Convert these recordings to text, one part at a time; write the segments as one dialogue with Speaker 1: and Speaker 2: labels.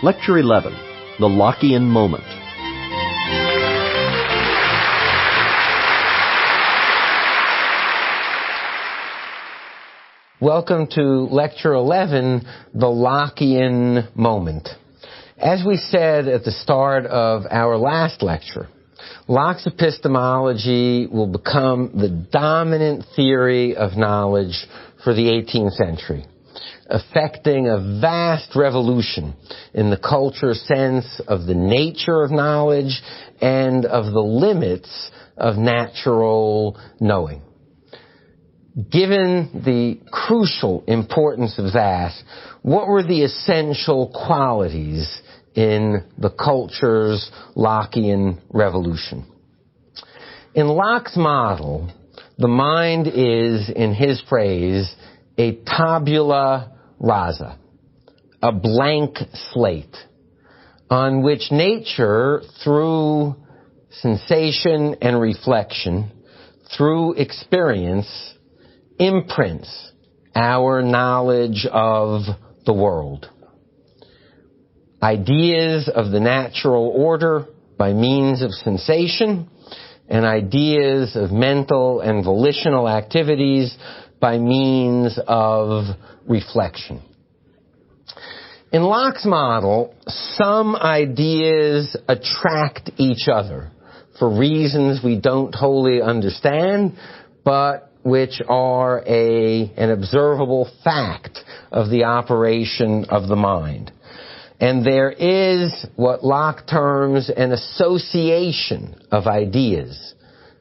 Speaker 1: Lecture 11, The Lockean Moment.
Speaker 2: Welcome to Lecture 11, The Lockean Moment. As we said at the start of our last lecture, Locke's epistemology will become the dominant theory of knowledge for the 18th century, affecting a vast revolution in the culture sense of the nature of knowledge and of the limits of natural knowing. Given the crucial importance of that, what were the essential qualities in the culture's Lockean revolution? In Locke's model, the mind is, in his phrase, a tabula rasa, a blank slate, on which nature, through sensation and reflection, through experience, imprints our knowledge of the world. Ideas of the natural order by means of sensation, and ideas of mental and volitional activities by means of reflection. In Locke's model, some ideas attract each other for reasons we don't wholly understand, but which are an observable fact of the operation of the mind. And there is what Locke terms an association of ideas,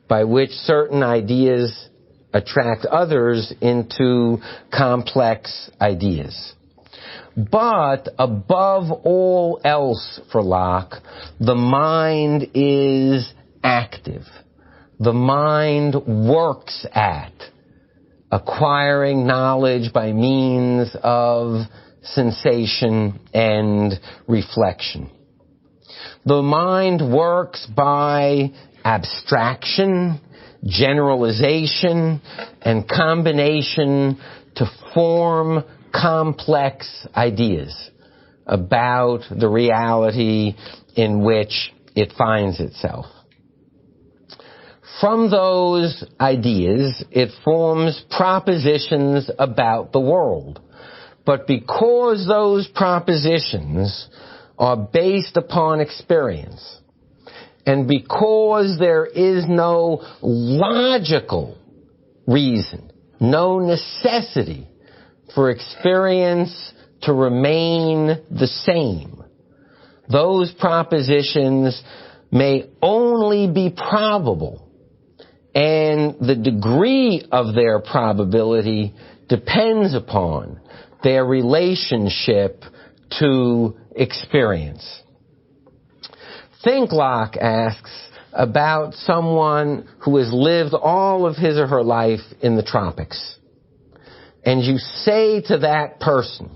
Speaker 2: by which certain ideas attract others into complex ideas. But above all else for Locke, the mind is active. The mind works at acquiring knowledge by means of sensation and reflection. The mind works by abstraction, generalization, and combination to form complex ideas about the reality in which it finds itself. From those ideas, it forms propositions about the world. But because those propositions are based upon experience, and because there is no logical reason, no necessity for experience to remain the same, those propositions may only be probable, and the degree of their probability depends upon their relationship to experience. Think, Locke asks, about someone who has lived all of his or her life in the tropics. And you say to that person,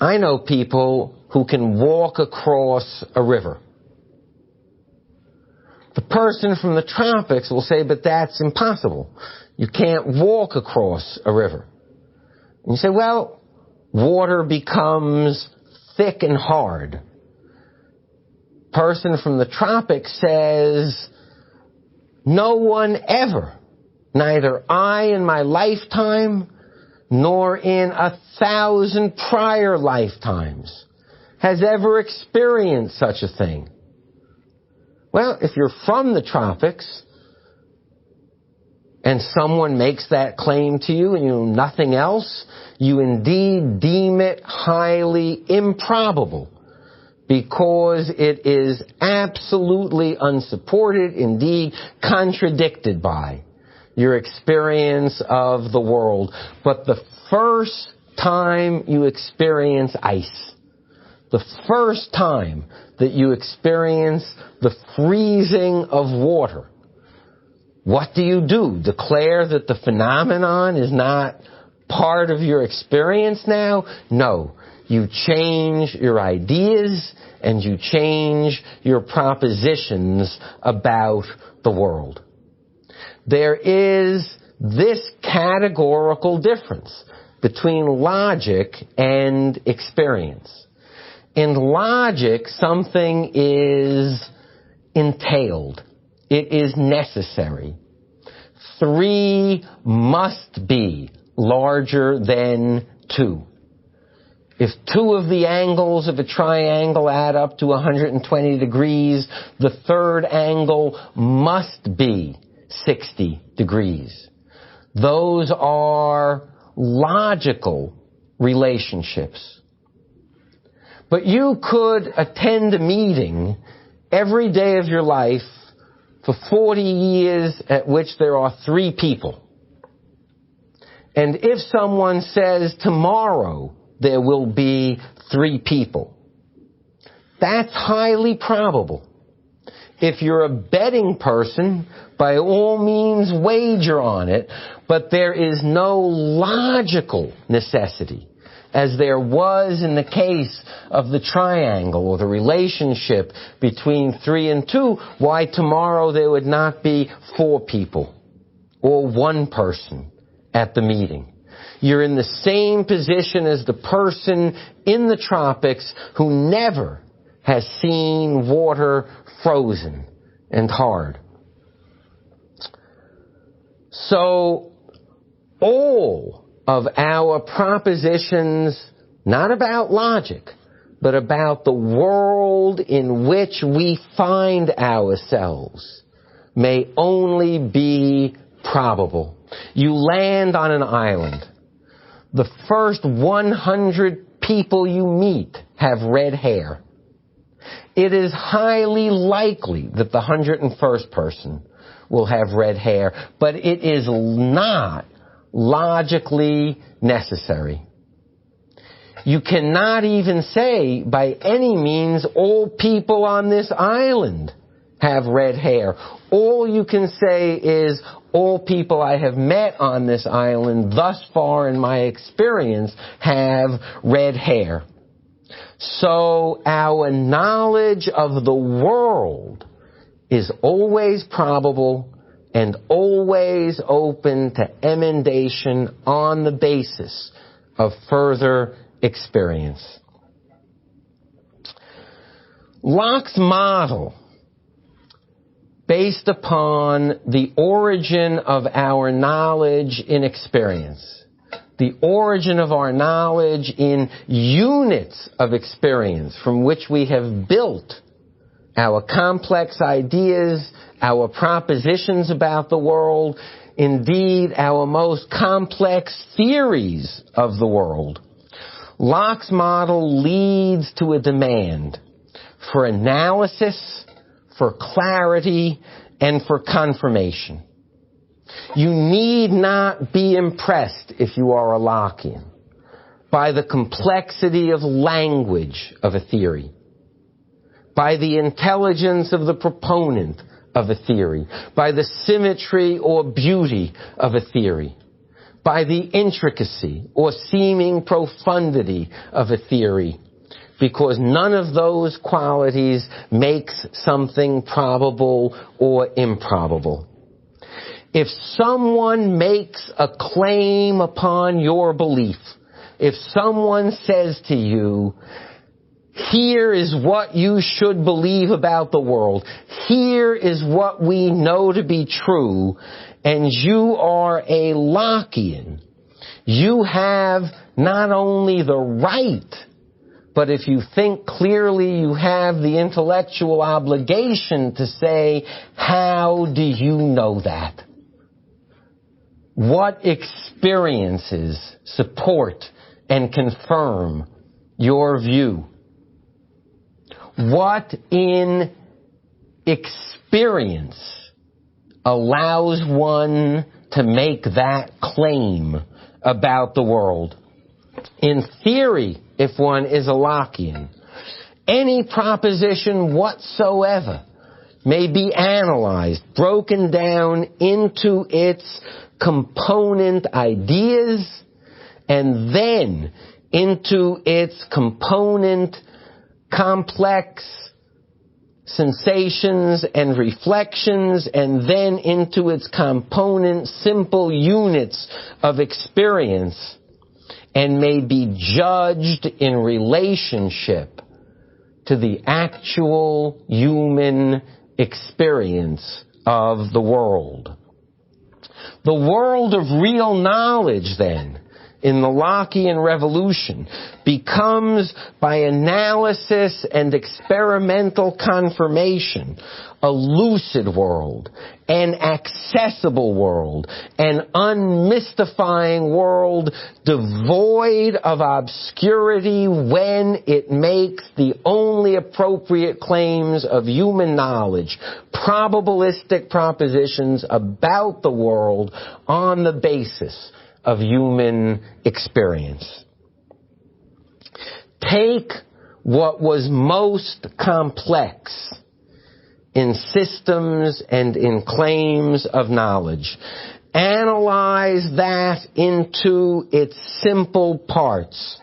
Speaker 2: I know people who can walk across a river. The person from the tropics will say, but that's impossible. You can't walk across a river. And you say, well, water becomes thick and hard. Person from the tropics says, no one ever, neither I in my lifetime nor in 1,000 prior lifetimes, has ever experienced such a thing. Well, if you're from the tropics and someone makes that claim to you and you know nothing else, you indeed deem it highly improbable because it is absolutely unsupported, indeed contradicted by your experience of the world. But the first time you experience ice, the first time that you experience the freezing of water, what do? Declare that the phenomenon is not part of your experience now? No. You change your ideas and you change your propositions about the world. There is this categorical difference between logic and experience. In logic, something is entailed. It is necessary. 3 must be larger than 2. If 2 of the angles of a triangle add up to 120 degrees, the third angle must be 60 degrees. Those are logical relationships. But you could attend a meeting every day of your life for 40 years at which there are 3 people. And if someone says tomorrow there will be 3 people, that's highly probable. If you're a betting person, by all means wager on it, but there is no logical necessity, as there was in the case of the triangle or the relationship between 3 and 2, why tomorrow there would not be 4 people or 1 person at the meeting. You're in the same position as the person in the tropics who never has seen water frozen and hard. So all of our propositions, not about logic, but about the world in which we find ourselves, may only be probable. You land on an island. The first 100 people you meet have red hair. It is highly likely that the 101st person will have red hair, but it is not logically necessary. You cannot even say by any means all people on this island have red hair. All you can say is all people I have met on this island thus far in my experience have red hair. So our knowledge of the world is always probable and always open to emendation on the basis of further experience. Locke's model, based upon the origin of our knowledge in experience, the origin of our knowledge in units of experience from which we have built our complex ideas, our propositions about the world, indeed our most complex theories of the world. Locke's model leads to a demand for analysis, for clarity, and for confirmation. You need not be impressed, if you are a Lockean, by the complexity of language of a theory, by the intelligence of the proponent of a theory, by the symmetry or beauty of a theory, by the intricacy or seeming profundity of a theory, because none of those qualities makes something probable or improbable. If someone makes a claim upon your belief, if someone says to you, here is what you should believe about the world, here is what we know to be true, and you are a Lockean, you have not only the right, but if you think clearly, you have the intellectual obligation to say, how do you know that? What experiences support and confirm your view? What in experience allows one to make that claim about the world? In theory, if one is a Lockean, any proposition whatsoever may be analyzed, broken down into its component ideas, and then into its component complex sensations and reflections, and then into its component simple units of experience, and may be judged in relationship to the actual human experience of the world. The world of real knowledge, then, in the Lockean revolution, becomes, by analysis and experimental confirmation, a lucid world, an accessible world, an unmystifying world devoid of obscurity when it makes the only appropriate claims of human knowledge, probabilistic propositions about the world on the basis of human experience. Take what was most complex in systems and in claims of knowledge. Analyze that into its simple parts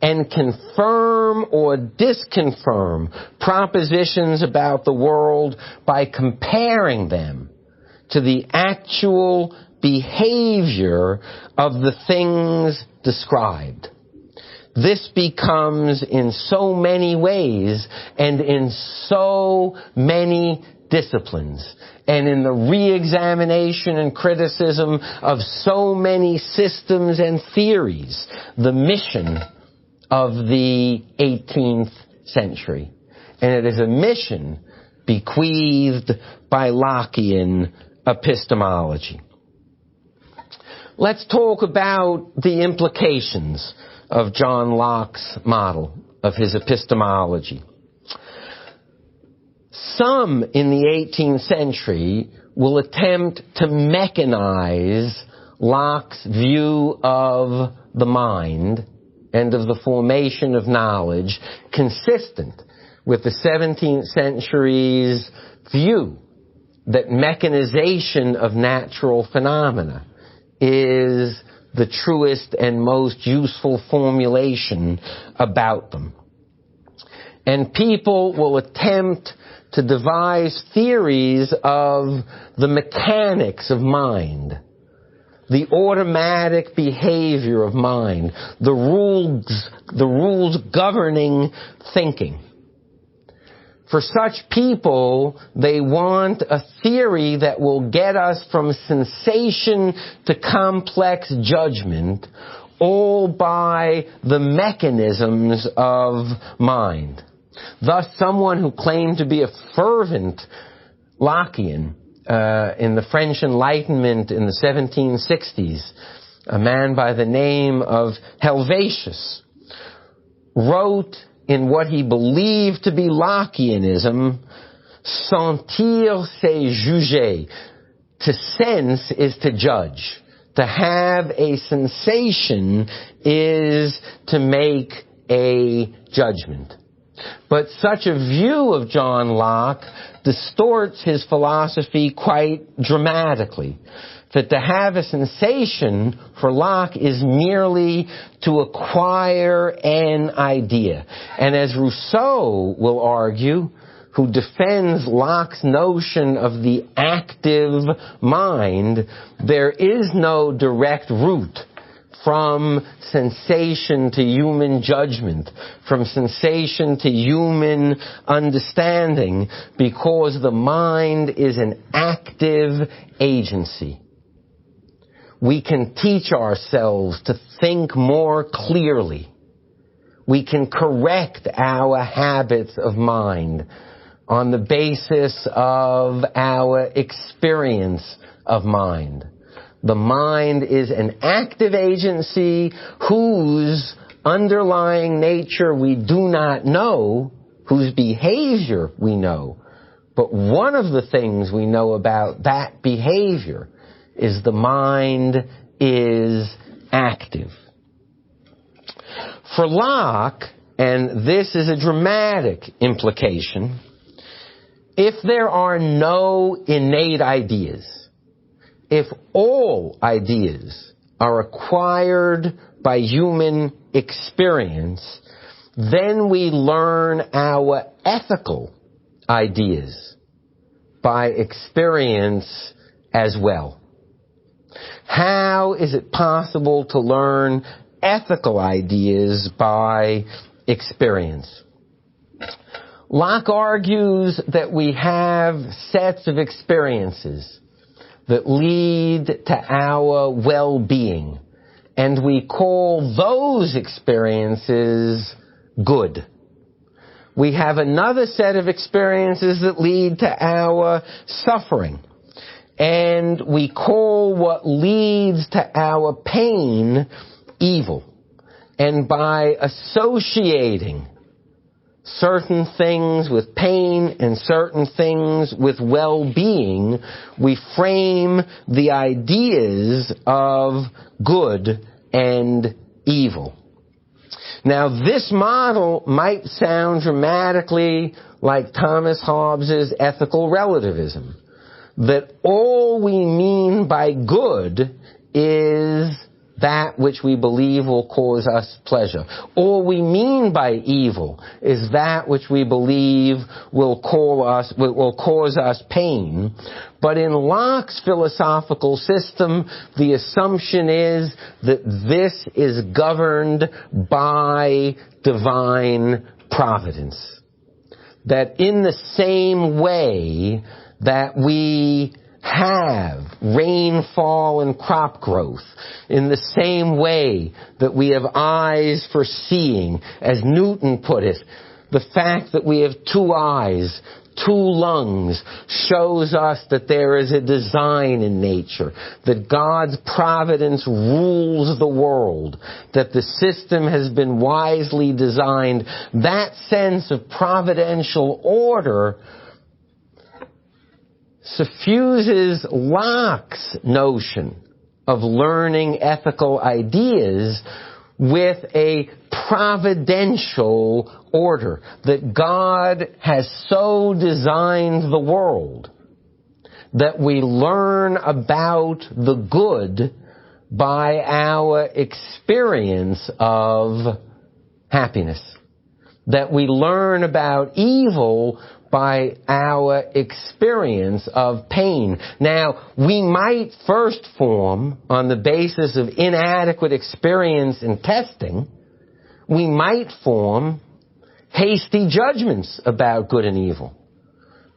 Speaker 2: and confirm or disconfirm propositions about the world by comparing them to the actual behavior of the things described. This becomes, in so many ways and in so many disciplines, and in the re-examination and criticism of so many systems and theories, the mission of the 18th century. And it is a mission bequeathed by Lockean epistemology. Let's talk about the implications of John Locke's model, of his epistemology. Some in the 18th century will attempt to mechanize Locke's view of the mind and of the formation of knowledge, consistent with the 17th century's view that mechanization of natural phenomena is the truest and most useful formulation about them. And people will attempt to devise theories of the mechanics of mind, the automatic behavior of mind, the rules governing thinking. For such people, they want a theory that will get us from sensation to complex judgment, all by the mechanisms of mind. Thus, someone who claimed to be a fervent Lockean in the French Enlightenment in the 1760s, a man by the name of Helvetius, wrote in what he believed to be Lockeanism, sentir c'est juger. To sense is to judge. To have a sensation is to make a judgment. But such a view of John Locke distorts his philosophy quite dramatically. That to have a sensation for Locke is merely to acquire an idea. And as Rousseau will argue, who defends Locke's notion of the active mind, there is no direct route from sensation to human judgment, from sensation to human understanding, because the mind is an active agency. We can teach ourselves to think more clearly. We can correct our habits of mind on the basis of our experience of mind. The mind is an active agency whose underlying nature we do not know, whose behavior we know. But one of the things we know about that behavior is the mind is active. For Locke, and this is a dramatic implication, if there are no innate ideas, if all ideas are acquired by human experience, then we learn our ethical ideas by experience as well. How is it possible to learn ethical ideas by experience? Locke argues that we have sets of experiences that lead to our well-being, and we call those experiences good. We have another set of experiences that lead to our suffering, and we call what leads to our pain evil. And by associating certain things with pain and certain things with well-being, we frame the ideas of good and evil. Now, this model might sound dramatically like Thomas Hobbes's ethical relativism, that all we mean by good is that which we believe will cause us pleasure. All we mean by evil is that which we believe will cause us pain. But in Locke's philosophical system, the assumption is that this is governed by divine providence. That in the same way that we have rainfall and crop growth, in the same way that we have eyes for seeing, as Newton put it, the fact that we have 2 eyes, 2 lungs, shows us that there is a design in nature, that God's providence rules the world, that the system has been wisely designed. That sense of providential order suffuses Locke's notion of learning ethical ideas with a providential order, that God has so designed the world that we learn about the good by our experience of happiness, that we learn about evil by our experience of pain. Now, we might first form, on the basis of inadequate experience and testing, we might form hasty judgments about good and evil.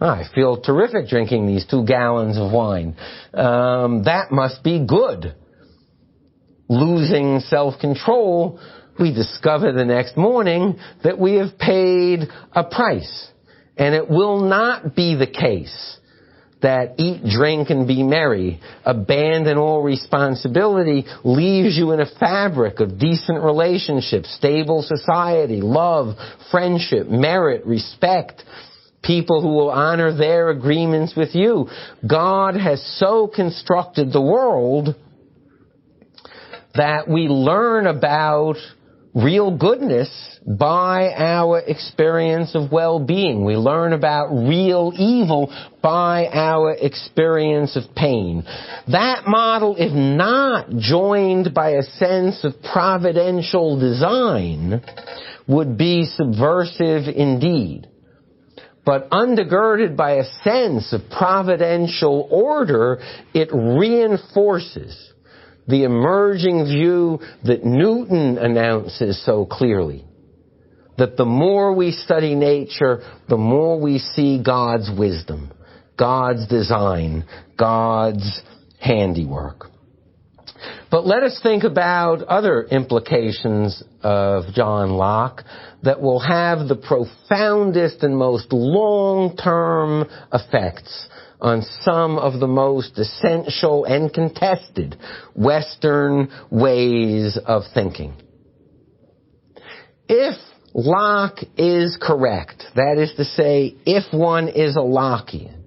Speaker 2: I feel terrific drinking these 2 gallons of wine. That must be good. Losing self-control, we discover the next morning that we have paid a price. And it will not be the case that eat, drink, and be merry, abandon all responsibility, leaves you in a fabric of decent relationships, stable society, love, friendship, merit, respect, people who will honor their agreements with you. God has so constructed the world that we learn about real goodness by our experience of well-being. We learn about real evil by our experience of pain. That model, if not joined by a sense of providential design, would be subversive indeed. But undergirded by a sense of providential order, it reinforces the emerging view that Newton announces so clearly, that the more we study nature, the more we see God's wisdom, God's design, God's handiwork. But let us think about other implications of John Locke that will have the profoundest and most long-term effects on some of the most essential and contested Western ways of thinking. If Locke is correct, that is to say, if one is a Lockean,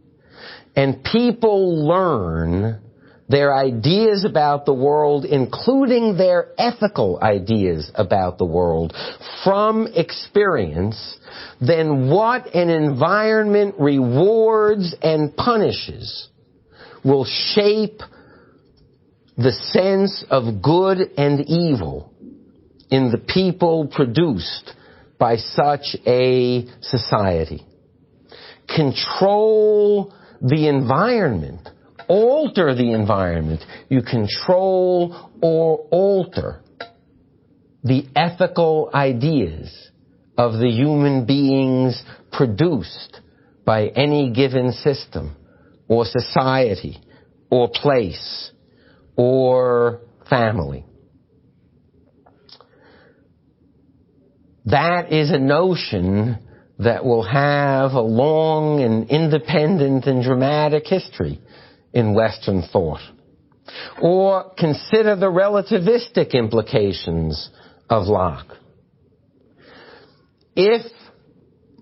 Speaker 2: and people learn their ideas about the world, including their ethical ideas about the world, from experience, then what an environment rewards and punishes will shape the sense of good and evil in the people produced by such a society. Control the environment. Alter the environment. You control or alter the ethical ideas of the human beings produced by any given system or society or place or family. That is a notion that will have a long and independent and dramatic history in Western thought. Or consider the relativistic implications of Locke. If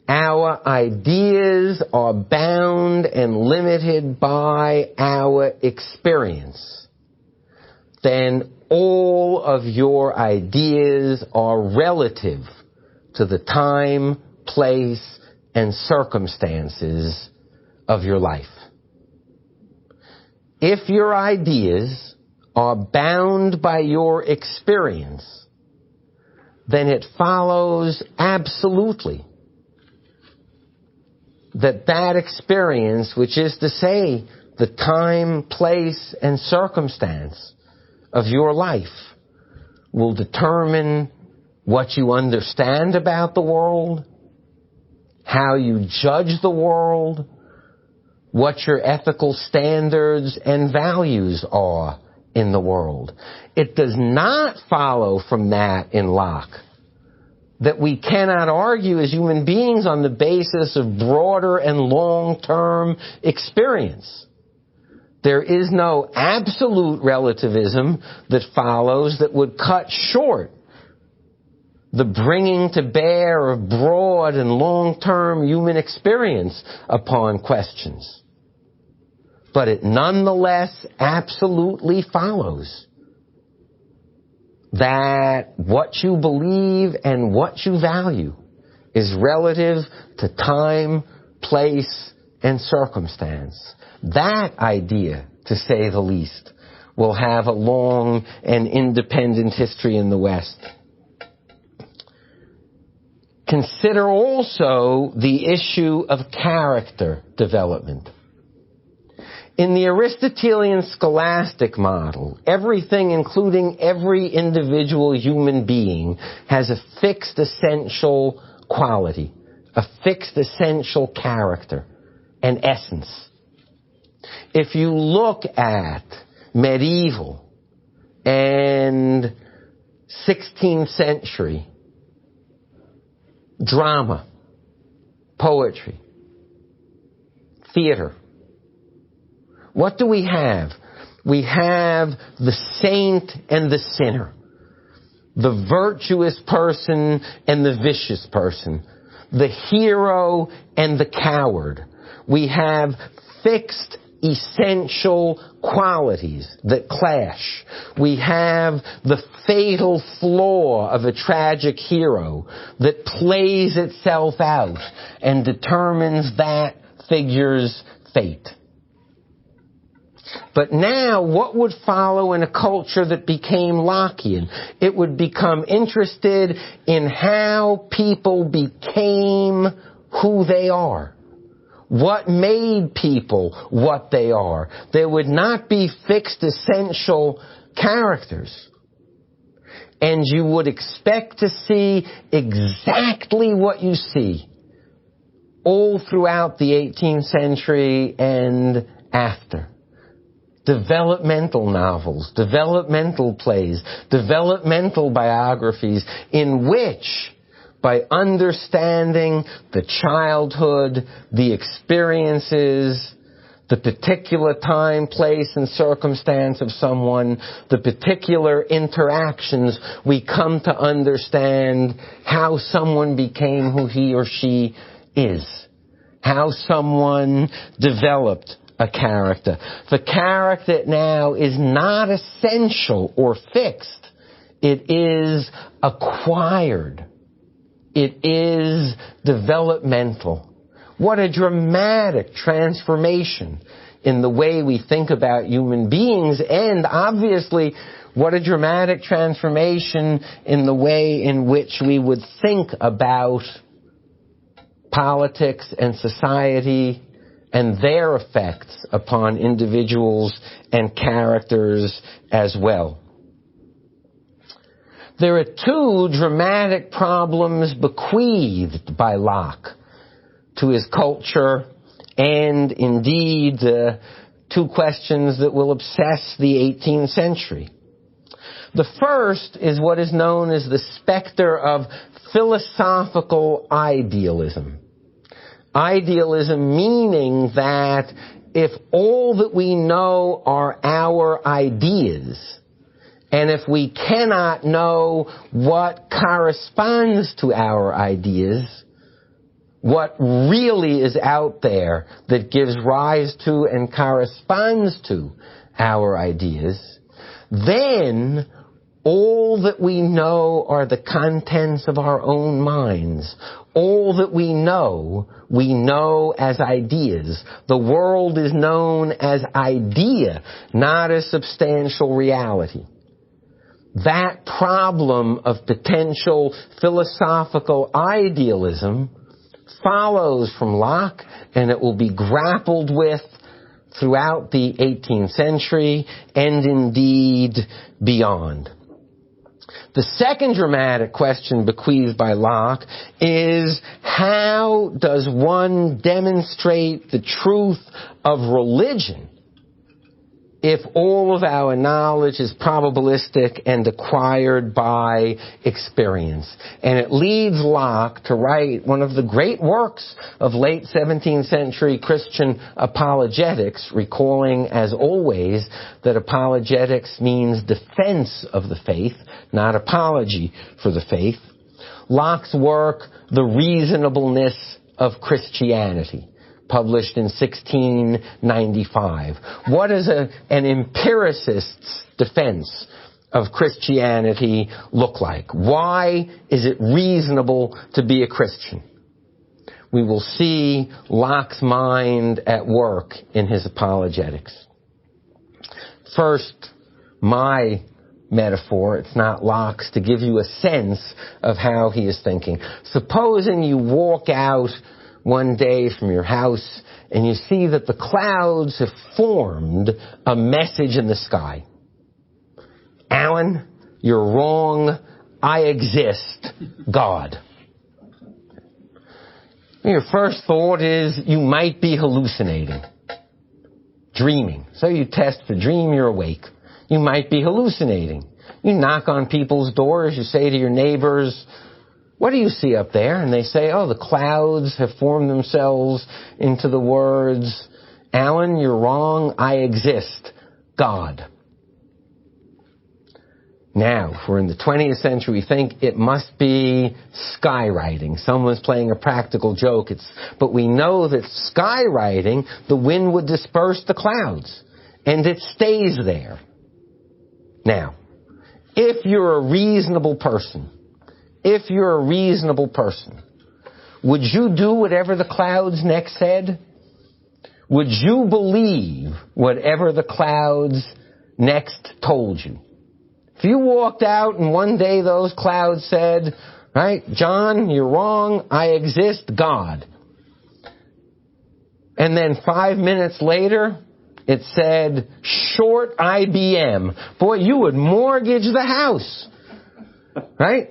Speaker 2: our ideas are bound and limited by our experience, then all of your ideas are relative to the time, place, and circumstances of your life. If your ideas are bound by your experience, then it follows absolutely that experience, which is to say the time, place, and circumstance of your life, will determine what you understand about the world, how you judge the world, what your ethical standards and values are in the world. It does not follow from that in Locke that we cannot argue as human beings on the basis of broader and long-term experience. There is no absolute relativism that follows that would cut short the bringing to bear of broad and long-term human experience upon questions. But it nonetheless absolutely follows that what you believe and what you value is relative to time, place, and circumstance. That idea, to say the least, will have a long and independent history in the West. Consider also the issue of character development. In the Aristotelian scholastic model, everything, including every individual human being, has a fixed essential quality, a fixed essential character, an essence. If you look at medieval and 16th century drama, poetry, theater, what do we have? We have the saint and the sinner, the virtuous person and the vicious person, the hero and the coward. We have fixed essential qualities that clash. We have the fatal flaw of a tragic hero that plays itself out and determines that figure's fate. But now, what would follow in a culture that became Lockean? It would become interested in how people became who they are. What made people what they are? There would not be fixed essential characters. And you would expect to see exactly what you see all throughout the 18th century and after. Developmental novels, developmental plays, developmental biographies in which, by understanding the childhood, the experiences, the particular time, place, and circumstance of someone, the particular interactions, we come to understand how someone became who he or she is, how someone developed a character. The character now is not essential or fixed. It is acquired. It is developmental. What a dramatic transformation in the way we think about human beings, and obviously what a dramatic transformation in the way in which we would think about politics and society and their effects upon individuals and characters as well. There are two dramatic problems bequeathed by Locke to his culture, and indeed two questions that will obsess the 18th century. The first is what is known as the specter of philosophical idealism. Idealism meaning that if all that we know are our ideas, and if we cannot know what corresponds to our ideas, what really is out there that gives rise to and corresponds to our ideas, then all that we know are the contents of our own minds. All that we know as ideas. The world is known as idea, not as substantial reality. That problem of potential philosophical idealism follows from Locke, and it will be grappled with throughout the 18th century and indeed beyond. The second dramatic question bequeathed by Locke is, how does one demonstrate the truth of religion if all of our knowledge is probabilistic and acquired by experience? And it leads Locke to write one of the great works of late 17th century Christian apologetics, recalling, as always, that apologetics means defense of the faith, not apology for the faith. Locke's work, The Reasonableness of Christianity, published in 1695. What does an empiricist's defense of Christianity look like? Why is it reasonable to be a Christian? We will see Locke's mind at work in his apologetics. First, my metaphor, it's not Locke's, to give you a sense of how he is thinking. Supposing you walk out one day from your house and you see that the clouds have formed a message in the sky. Alan, you're wrong. I exist. God. Your first thought is you might be hallucinating, dreaming. So you test for dream, you're awake. You might be hallucinating. You knock on people's doors, you say to your neighbors, what do you see up there? And they say, oh, the clouds have formed themselves into the words, Alan, you're wrong, I exist, God. Now, if we're in the 20th century, we think it must be skywriting. Someone's playing a practical joke. But we know that skywriting, the wind would disperse the clouds, and it stays there. Now, if you're a reasonable person, would you do whatever the clouds next said? Would you believe whatever the clouds next told you? If you walked out and one day those clouds said, right, John, you're wrong, I exist, God. And then 5 minutes later, it said, short IBM. Boy, you would mortgage the house, right?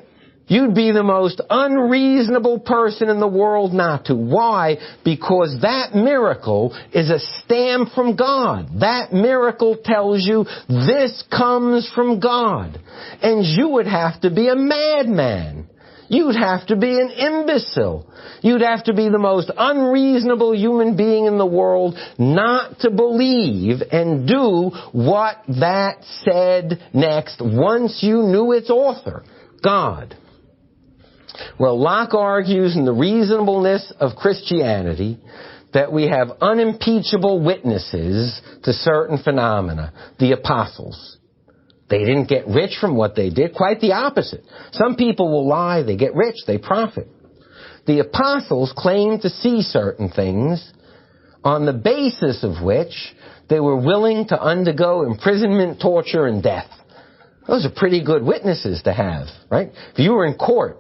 Speaker 2: You'd be the most unreasonable person in the world not to. Why? Because that miracle is a stamp from God. That miracle tells you this comes from God. And you would have to be a madman. You'd have to be an imbecile. You'd have to be the most unreasonable human being in the world not to believe and do what that said next once you knew its author, God. Well, Locke argues in The Reasonableness of Christianity that we have unimpeachable witnesses to certain phenomena, the apostles. They didn't get rich from what they did, quite the opposite. Some people will lie, they get rich, they profit. The apostles claimed to see certain things on the basis of which they were willing to undergo imprisonment, torture, and death. Those are pretty good witnesses to have, right? If you were in court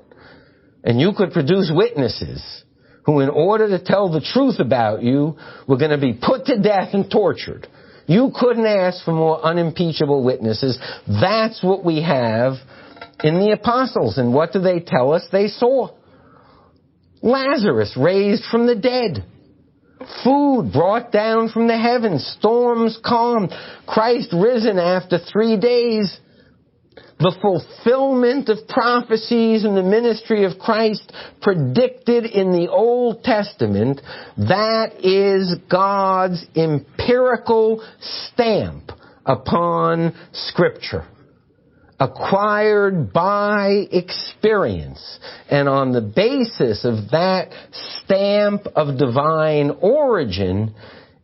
Speaker 2: and you could produce witnesses who, in order to tell the truth about you, were going to be put to death and tortured, you couldn't ask for more unimpeachable witnesses. That's what we have in the apostles. And what do they tell us they saw? Lazarus raised from the dead. Food brought down from the heavens. Storms calmed. Christ risen after 3 days. The fulfillment of prophecies in the ministry of Christ predicted in the Old Testament, that is God's empirical stamp upon Scripture, acquired by experience. And on the basis of that stamp of divine origin,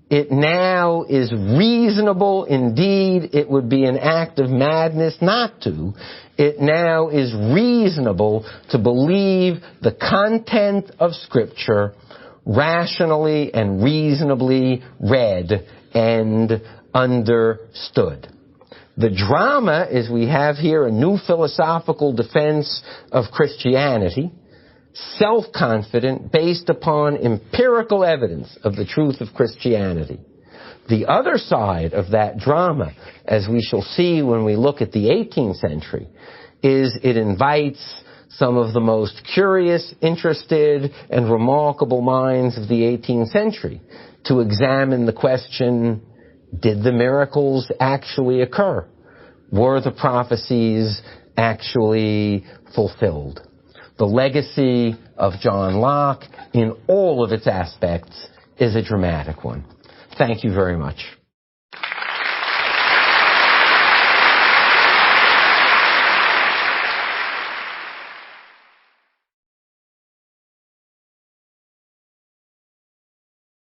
Speaker 2: it now is reasonable. Indeed, it would be an act of madness not to. It now is reasonable to believe the content of Scripture rationally and reasonably read and understood. The drama is we have here a new philosophical defense of Christianity, self-confident, based upon empirical evidence of the truth of Christianity. The other side of that drama, as we shall see when we look at the 18th century, is it invites some of the most curious, interested, and remarkable minds of the 18th century to examine the question, did the miracles actually occur? Were the prophecies actually fulfilled? The legacy of John Locke, in all of its aspects, is a dramatic one. Thank you very much.